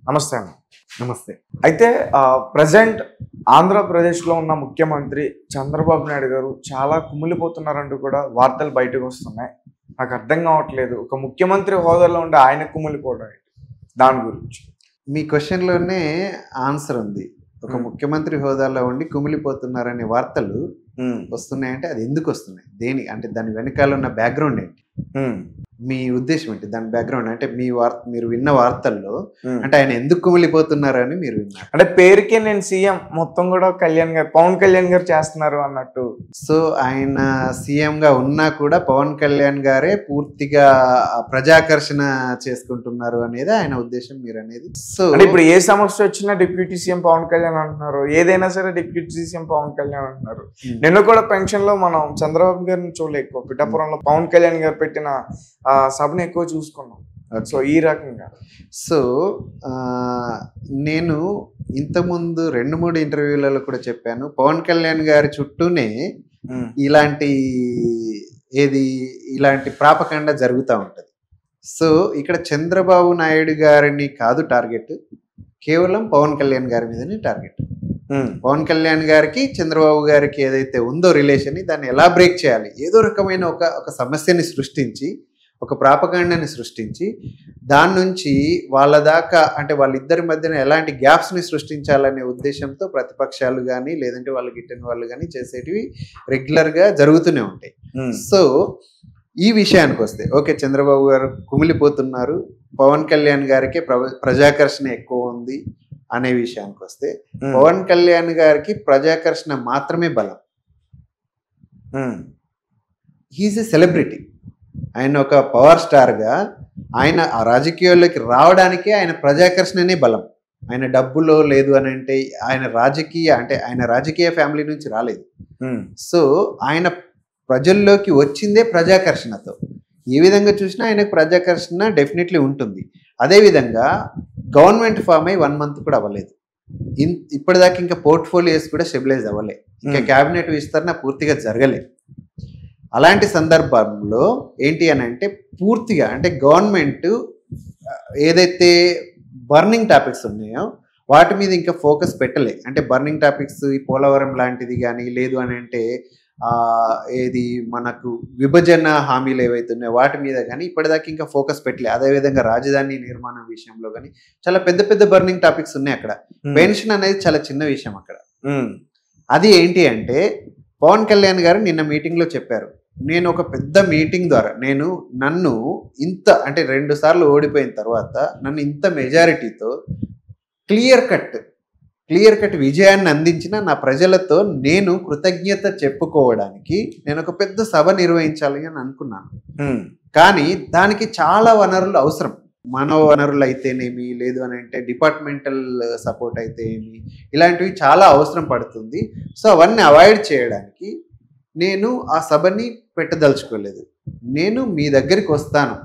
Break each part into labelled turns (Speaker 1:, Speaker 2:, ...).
Speaker 1: నమస్తే అండి.
Speaker 2: నమస్తే.
Speaker 1: అయితే ప్రెజెంట్ ఆంధ్రప్రదేశ్‌లో ఉన్న ముఖ్యమంత్రి చంద్రబాబు నాయుడు గారు చాలా కుమిలిపోతున్నారంటూ కూడా వార్తలు బయటకు వస్తున్నాయి. నాకు అర్థం కావట్లేదు. ఒక ముఖ్యమంత్రి హోదాలో ఉండి ఆయన కుమిలిపోవడం ఏంటి? దాని గురించి.
Speaker 2: మీ క్వెషన్‌లోనే ఆన్సర్ ఉంది. ఒక ముఖ్యమంత్రి హోదాలో ఉండి కుమిలిపోతున్నారనే వార్తలు వస్తున్నాయంటే అది ఎందుకు వస్తున్నాయి? అంటే దాని వెనకాల ఉన్న బ్యాక్‌గ్రౌండ్ ఏంటి? మీ ఉద్దేశం ఏంటి? దాని బ్యాక్‌గ్రౌండ్ అంటే మీరు విన్న వార్తల్లో అంటే ఆయన ఎందుకు కుమిలిపోతున్నారని మీరు విన్నారు?
Speaker 1: అంటే పేరుకే నేను సీఎం మొత్తం కూడా పవన్ కళ్యాణ్ గారు చేస్తున్నారు అన్నట్టు.
Speaker 2: సో ఆయన సీఎంగా ఉన్నా కూడా పవన్ కళ్యాణ్ గారే పూర్తిగా ప్రజాకర్షణ చేసుకుంటున్నారు అనేది ఆయన ఉద్దేశం మీరు అనేది. సో
Speaker 1: ఇప్పుడు ఏ సమస్య వచ్చినా డిప్యూటీ సీఎం పవన్ కళ్యాణ్ అంటున్నారు, ఏదైనా సరే డిప్యూటీ సీఎం పవన్ కళ్యాణ్ అంటున్నారు. నిన్న కూడా పెన్షన్ లో మనం చంద్రబాబు గారిని చూడలే, ఎక్కువ పిఠాపురంలో పవన్ కళ్యాణ్ గారు పెట్టిన సభను ఎక్కువ చూసుకున్నాం. సో ఈ రకంగా
Speaker 2: సో నేను ఇంతకుముందు 2-3 ఇంటర్వ్యూలలో కూడా చెప్పాను, పవన్ కళ్యాణ్ గారి చుట్టూనే ఇలాంటి ప్రాపకండ జరుగుతూ ఉంటుంది. సో ఇక్కడ చంద్రబాబు నాయుడు గారిని కాదు టార్గెట్, కేవలం పవన్ కళ్యాణ్ గారి మీదనే టార్గెట్. పవన్ కళ్యాణ్ గారికి చంద్రబాబు గారికి ఏదైతే ఉందో రిలేషన్, దాన్ని ఎలా బ్రేక్ చేయాలి, ఏదో రకమైన ఒక సమస్యని సృష్టించి, ఒక ప్రాపగాండాని సృష్టించి, దాని నుంచి వాళ్ళ దాకా అంటే వాళ్ళిద్దరి మధ్యన ఎలాంటి గ్యాప్స్ని సృష్టించాలనే ఉద్దేశంతో ప్రతిపక్షాలు కానీ లేదంటే వాళ్ళు గిట్టని వాళ్ళు కానీ చేసేటివి రెగ్యులర్గా జరుగుతూనే ఉంటాయి. సో ఈ విషయానికి వస్తే ఓకే, చంద్రబాబు గారు కుమిలిపోతున్నారు, పవన్ కళ్యాణ్ గారికి ప్రజాకర్షణ ఎక్కువ ఉంది అనే విషయానికి వస్తే, పవన్ కళ్యాణ్ గారికి ప్రజాకర్షణ మాత్రమే బలం. He is a celebrity. ఆయన ఒక పవర్ స్టార్గా ఆయన ఆ రాజకీయాల్లోకి రావడానికే ఆయన ప్రజాకర్షణనే బలం. ఆయన డబ్బులో లేదు అని అంటే ఆయన రాజకీయ ఫ్యామిలీ నుంచి రాలేదు. సో ఆయన ప్రజల్లోకి వచ్చిందే ప్రజాకర్షణతో. ఏ విధంగా చూసినా ఆయనకు ప్రజాకర్షణ డెఫినెట్లీ ఉంటుంది. అదేవిధంగా గవర్నమెంట్ ఫామ్ అయ్యి 1 month కూడా అవ్వలేదు. ఇప్పటిదాకా ఇంకా పోర్ట్ఫోలియోస్ కూడా స్టెబిలైజ్ అవ్వలే, ఇంకా క్యాబినెట్ విస్తరణ పూర్తిగా జరగలే. అలాంటి సందర్భంలో ఏంటి అని అంటే పూర్తిగా అంటే గవర్నమెంట్ ఏదైతే బర్నింగ్ టాపిక్స్ ఉన్నాయో వాటి మీద ఇంకా ఫోకస్ పెట్టలే. అంటే బర్నింగ్ టాపిక్స్ ఈ పోలవరం లాంటిది కానీ, లేదు అని అంటే ఏది మనకు విభజన హామీలు ఏవైతే ఉన్నాయో వాటి మీద కానీ ఇప్పటిదాకా ఇంకా ఫోకస్ పెట్టలే. అదేవిధంగా రాజధాని నిర్మాణం విషయంలో కానీ చాలా పెద్ద పెద్ద బర్నింగ్ టాపిక్స్ ఉన్నాయి. అక్కడ పెన్షన్ అనేది చాలా చిన్న విషయం అక్కడ. అది ఏంటి అంటే పవన్ కళ్యాణ్ గారు నిన్న మీటింగ్లో చెప్పారు, నేను ఒక పెద్ద మీటింగ్ ద్వారా నన్ను ఇంత అంటే 2 సార్లు ఓడిపోయిన తర్వాత నన్ను ఇంత మెజారిటీతో క్లియర్ కట్ విజయాన్ని అందించిన నా ప్రజలతో నేను కృతజ్ఞత చెప్పుకోవడానికి నేను ఒక పెద్ద సభ నిర్వహించాలి అని అనుకున్నాను. కానీ దానికి చాలా వనరులు అవసరం. మానవ వనరులు అయితేనేమి, లేదు అని అంటే డిపార్ట్మెంటల్ సపోర్ట్ అయితే ఏమి, ఇలాంటివి చాలా అవసరం పడుతుంది. సో అవన్నీ అవాయిడ్ చేయడానికి నేను ఆ సభని పెట్టదలుచుకోలేదు. నేను మీ దగ్గరికి వస్తాను,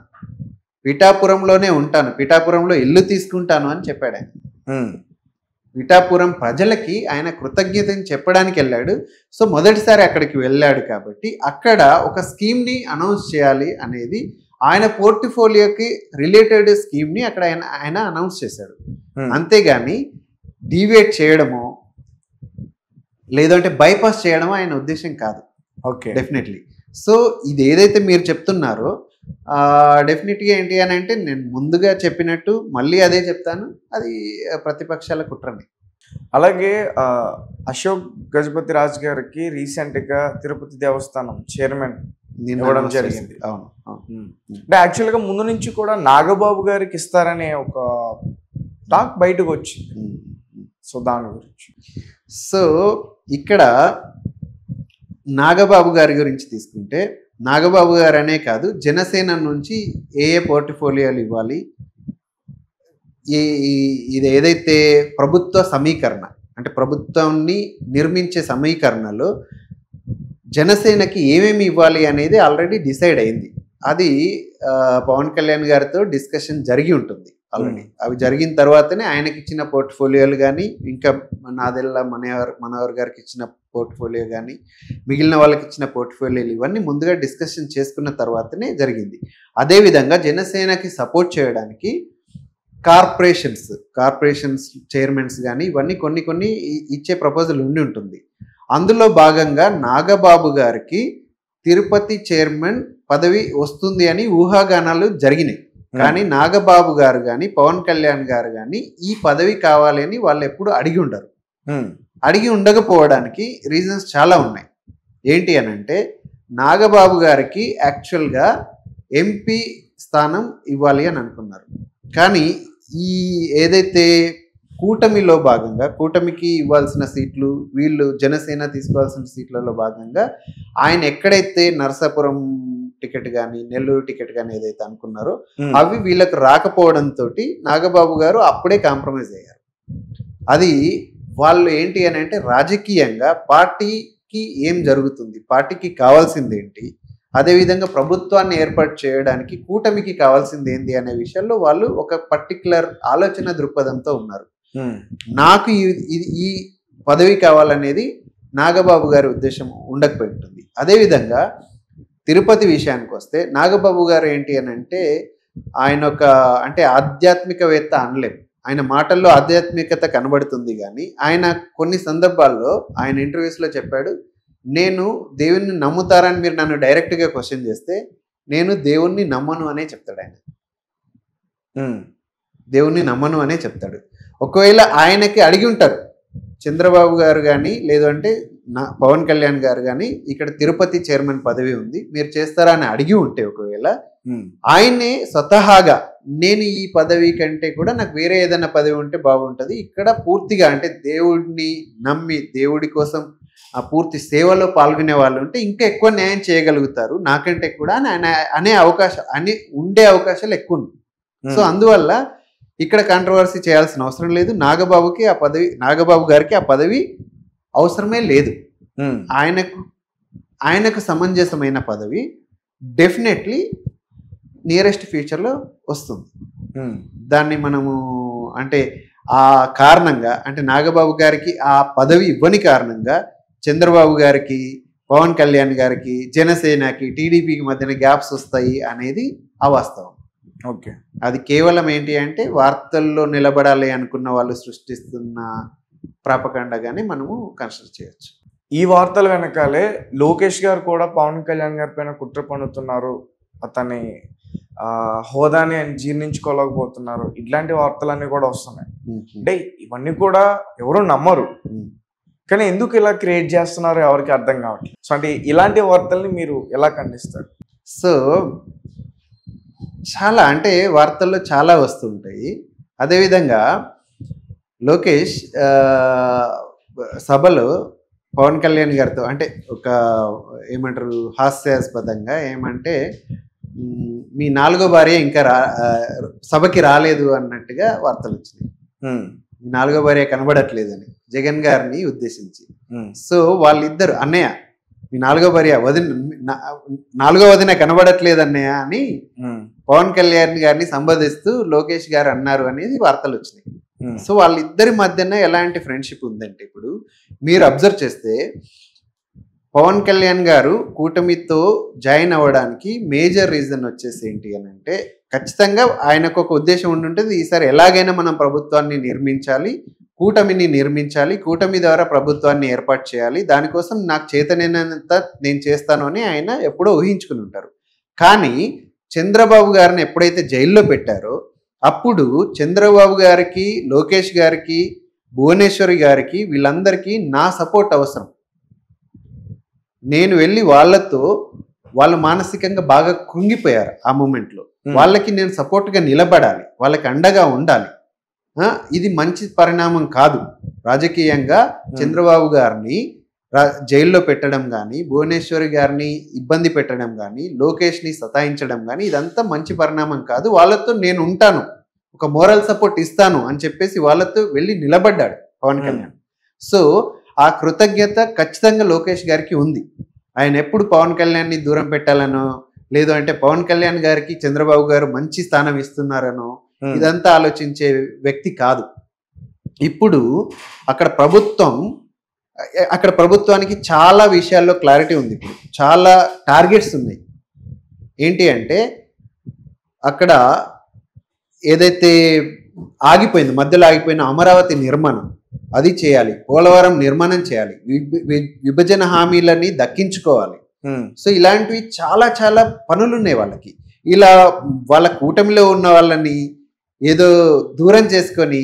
Speaker 2: పిఠాపురంలోనే ఉంటాను, పిఠాపురంలో ఇల్లు తీసుకుంటాను అని చెప్పాడు ఆయన. పిఠాపురం ప్రజలకి ఆయన కృతజ్ఞతని చెప్పడానికి వెళ్ళాడు. సో మొదటిసారి అక్కడికి వెళ్ళాడు కాబట్టి అక్కడ ఒక స్కీమ్ని అనౌన్స్ చేయాలి అనేది, ఆయన పోర్ట్ఫోలియోకి రిలేటెడ్ స్కీమ్ని అక్కడ ఆయన అనౌన్స్ చేశాడు. అంతేగాని డీవియేట్ చేయడమో లేదంటే బైపాస్ చేయడమో ఆయన ఉద్దేశం కాదు.
Speaker 1: Okay,
Speaker 2: definitely. సో ఇది ఏదైతే మీరు చెప్తున్నారో డెఫినెట్గా ఏంటి అని అంటే నేను ముందుగా చెప్పినట్టు మళ్ళీ అదే చెప్తాను, అది ప్రతిపక్షాల కుట్రని.
Speaker 1: అలాగే అశోక్ గజపతి రాజు గారికి రీసెంట్గా తిరుపతి దేవస్థానం చైర్మన్ ఇవ్వడం జరిగింది.
Speaker 2: అవును.
Speaker 1: అంటే యాక్చువల్గా ముందు నుంచి కూడా నాగబాబు గారికి ఇస్తారనే ఒక టాక్ బయటకు వచ్చింది. సో దాని గురించి
Speaker 2: సో ఇక్కడ నాగబాబు గారి గురించి తీసుకుంటే, నాగబాబు గారు అనే కాదు, జనసేన నుంచి ఏ పోర్ట్ఫోలియోలు ఇవ్వాలి, ఇది ఏదైతే ప్రభుత్వ సమీకరణ అంటే ప్రభుత్వాన్ని నిర్మించే సమీకరణలో జనసేనకి ఏమేమి ఇవ్వాలి అనేది ఆల్రెడీ డిసైడ్ అయింది. అది పవన్ కళ్యాణ్ గారితో డిస్కషన్ జరిగి ఉంటుంది ఆల్రెడీ. అవి జరిగిన తర్వాతనే ఆయనకి ఇచ్చిన పోర్ట్ఫోలియోలు కానీ, ఇంకా నాదెల్లా మనోహర్ గారికి ఇచ్చిన పోర్ట్ఫోలియో కానీ, మిగిలిన వాళ్ళకి ఇచ్చిన పోర్ట్ఫోలియోలు ఇవన్నీ ముందుగా డిస్కషన్ చేసుకున్న తర్వాతనే జరిగింది. అదేవిధంగా జనసేనకి సపోర్ట్ చేయడానికి కార్పొరేషన్స్ చైర్మన్స్ కానీ ఇవన్నీ కొన్ని ఇచ్చే ప్రపోజల్ ఉంటుంది. అందులో భాగంగా నాగబాబు గారికి తిరుపతి చైర్మన్ పదవి వస్తుంది అని ఊహాగానాలు జరిగినాయి. కానీ నాగబాబు గారు కానీ పవన్ కళ్యాణ్ గారు కానీ ఈ పదవి కావాలి అని వాళ్ళు ఎప్పుడు అడిగి ఉండరు. అడిగి ఉండకపోవడానికి రీజన్స్ చాలా ఉన్నాయి. ఏంటి అని అంటే, నాగబాబు గారికి యాక్చువల్గా ఎంపీ స్థానం ఇవ్వాలి అని అనుకున్నారు. కానీ ఈ ఏదైతే కూటమిలో భాగంగా కూటమికి ఇవ్వాల్సిన సీట్లు, వీళ్ళు జనసేన తీసుకోవాల్సిన సీట్లలో భాగంగా ఆయన ఎక్కడైతే నరసాపురం టికెట్ కానీ నెల్లూరు టికెట్ కానీ ఏదైతే అనుకున్నారో అవి వీళ్ళకు రాకపోవడంతో నాగబాబు గారు అప్పుడే కాంప్రమైజ్ అయ్యారు. అది వాళ్ళు ఏంటి అని అంటే, రాజకీయంగా పార్టీకి ఏం జరుగుతుంది, పార్టీకి కావాల్సింది ఏంటి, అదేవిధంగా ప్రభుత్వాన్ని ఏర్పాటు చేయడానికి కూటమికి కావాల్సింది ఏంటి అనే విషయంలో వాళ్ళు ఒక పర్టికులర్ ఆలోచన దృక్పథంతో ఉన్నారు. నాకు ఈ పదవి కావాలనేది నాగబాబు గారి ఉద్దేశం ఉండకపోయి ఉంటుంది. అదేవిధంగా తిరుపతి విషయానికి వస్తే నాగబాబు గారు ఏంటి అని అంటే, ఆయన అంటే ఆధ్యాత్మికవేత్త అనలేం. ఆయన మాటల్లో ఆధ్యాత్మికత కనబడుతుంది. కానీ ఆయన కొన్ని సందర్భాల్లో ఆయన ఇంటర్వ్యూస్లో చెప్పాడు, నేను దేవుణ్ణి నమ్ముతారని మీరు నన్ను డైరెక్ట్గా క్వశ్చన్ చేస్తే నేను దేవుణ్ణి నమ్మను అనే చెప్తాడు. ఆయన దేవుణ్ణి నమ్మను అనే చెప్తాడు. ఒకవేళ ఆయనకి అడిగి ఉంటారు చంద్రబాబు గారు కానీ లేదు అంటే పవన్ కళ్యాణ్ గారు కానీ ఇక్కడ తిరుపతి చైర్మన్ పదవి ఉంది, మీరు చేస్తారా అని అడిగి ఉంటే ఒకవేళ ఆయనే స్వతహాగా నేను ఈ పదవి కంటే కూడా నాకు వేరే ఏదైనా పదవి ఉంటే బాగుంటుంది, ఇక్కడ పూర్తిగా అంటే దేవుడిని నమ్మి దేవుడి కోసం ఆ పూర్తి సేవలో పాల్గొనే వాళ్ళు ఉంటే ఇంకా ఎక్కువ న్యాయం చేయగలుగుతారు నాకంటే కూడా అనే ఉండే అవకాశాలు ఎక్కువ ఉన్నాయి. సో అందువల్ల ఇక్కడ కాంట్రవర్సీ చేయాల్సిన అవసరం లేదు. నాగబాబు గారికి ఆ పదవి అవసరమే లేదు. ఆయనకు సమంజసమైన పదవి డెఫినెట్లీ నియరెస్ట్ ఫ్యూచర్లో వస్తుంది. దాన్ని మనము అంటే ఆ కారణంగా అంటే నాగబాబు గారికి ఆ పదవి ఇవ్వని కారణంగా చంద్రబాబు గారికి పవన్ కళ్యాణ్ గారికి జనసేనకి టీడీపీకి మధ్యన గ్యాప్స్ వస్తాయి అనేది అవాస్తవం.
Speaker 1: ఓకే,
Speaker 2: అది కేవలం ఏంటి అంటే వార్తల్లో నిలబడాలి అనుకున్న వాళ్ళు సృష్టిస్తున్న ప్రాపకాండగానే మనము కన్సిడర్ చేయొచ్చు.
Speaker 1: ఈ వార్తల వెనకాలే లోకేష్ గారు కూడా పవన్ కళ్యాణ్ గారి పైన కుట్ర పన్నుతున్నారు, అతని హోదాని జీర్ణించుకోలేకపోతున్నారు, ఇట్లాంటి వార్తలన్నీ కూడా వస్తున్నాయి. అంటే ఇవన్నీ కూడా ఎవరు నమ్మరు, కానీ ఎందుకు ఇలా క్రియేట్ చేస్తున్నారు ఎవరికి అర్థం కావట్లేదు. సో అంటే ఇలాంటి వార్తల్ని మీరు ఎలా ఖండిస్తారు?
Speaker 2: సో చాలా అంటే వార్తల్లో చాలా వస్తుంటాయి. అదేవిధంగా లోకేష్ సభలో పవన్ కళ్యాణ్ గారితో అంటే ఒక ఏమంటారు హాస్యాస్పదంగా ఏమంటే మీ 4వ భార్య ఇంకా సభకి రాలేదు అన్నట్టుగా వార్తలు వచ్చినాయి. మీ 4వ భార్య కనబడట్లేదని జగన్ గారిని ఉద్దేశించి. సో వాళ్ళిద్దరు అన్నయ్య మీ 4వ భార్య 4వ వదిన కనబడట్లేదు అన్నయ్య అని పవన్ కళ్యాణ్ గారిని సంబోధిస్తూ లోకేష్ గారు అన్నారు అనేది వార్తలు వచ్చినాయి. సో వాళ్ళిద్దరి మధ్యన ఎలాంటి ఫ్రెండ్షిప్ ఉందంటే, ఇప్పుడు మీరు అబ్జర్వ్ చేస్తే పవన్ కళ్యాణ్ గారు కూటమితో జాయిన్ అవ్వడానికి మేజర్ రీజన్ వచ్చేసి ఏంటి అని అంటే, ఖచ్చితంగా ఆయనకు ఒక ఉద్దేశం ఉండుంటుంది, ఈసారి ఎలాగైనా మనం ప్రభుత్వాన్ని నిర్మించాలి, కూటమిని నిర్మించాలి, కూటమి ద్వారా ప్రభుత్వాన్ని ఏర్పాటు చేయాలి, దానికోసం నాకు చేతనైనంత నేను చేస్తాను అని ఆయన ఎప్పుడో ఊహించుకుని ఉంటారు. కానీ చంద్రబాబు గారిని ఎప్పుడైతే జైల్లో పెట్టారో అప్పుడు చంద్రబాబు గారికి, లోకేష్ గారికి, భువనేశ్వరి గారికి వీళ్ళందరికీ నా సపోర్ట్ అవసరం. నేను వెళ్ళి వాళ్ళు మానసికంగా బాగా కృంగిపోయారు ఆ మూమెంట్లో. వాళ్ళకి నేను సపోర్ట్గా నిలబడాలి, వాళ్ళకి అండగా ఉండాలి. ఇది మంచి పరిణామం కాదు. రాజకీయంగా చంద్రబాబు గారిని జైల్లో పెట్టడం కానీ, భువనేశ్వరి గారిని ఇబ్బంది పెట్టడం కానీ, లోకేష్ని సతాయించడం కానీ ఇదంతా మంచి పరిణామం కాదు. వాళ్ళతో నేను ఉంటాను, ఒక మోరల్ సపోర్ట్ ఇస్తాను అని చెప్పేసి వాళ్ళతో వెళ్ళి నిలబడ్డాడు పవన్ కళ్యాణ్. సో ఆ కృతజ్ఞత ఖచ్చితంగా లోకేష్ గారికి ఉంది. ఆయన ఎప్పుడు పవన్ కళ్యాణ్ని దూరం పెట్టాలనో, లేదు అంటే పవన్ కళ్యాణ్ గారికి చంద్రబాబు గారు మంచి స్థానం ఇస్తున్నారనో ఇదంతా ఆలోచించే వ్యక్తి కాదు. ఇప్పుడు అక్కడ ప్రభుత్వానికి చాలా విషయాల్లో క్లారిటీ ఉంది. ఇప్పుడు చాలా టార్గెట్స్ ఉన్నాయి. ఏంటి అంటే అక్కడ ఏదైతే ఆగిపోయింది, మధ్యలో ఆగిపోయిన అమరావతి నిర్మాణం అది చేయాలి, పోలవరం నిర్మాణం చేయాలి, విభజన హామీలని దక్కించుకోవాలి. సో ఇలాంటివి చాలా చాలా పనులు ఉన్నాయి వాళ్ళకి. ఇలా వాళ్ళ కూటమిలో ఉన్న వాళ్ళని ఏదో దూరం చేసుకొని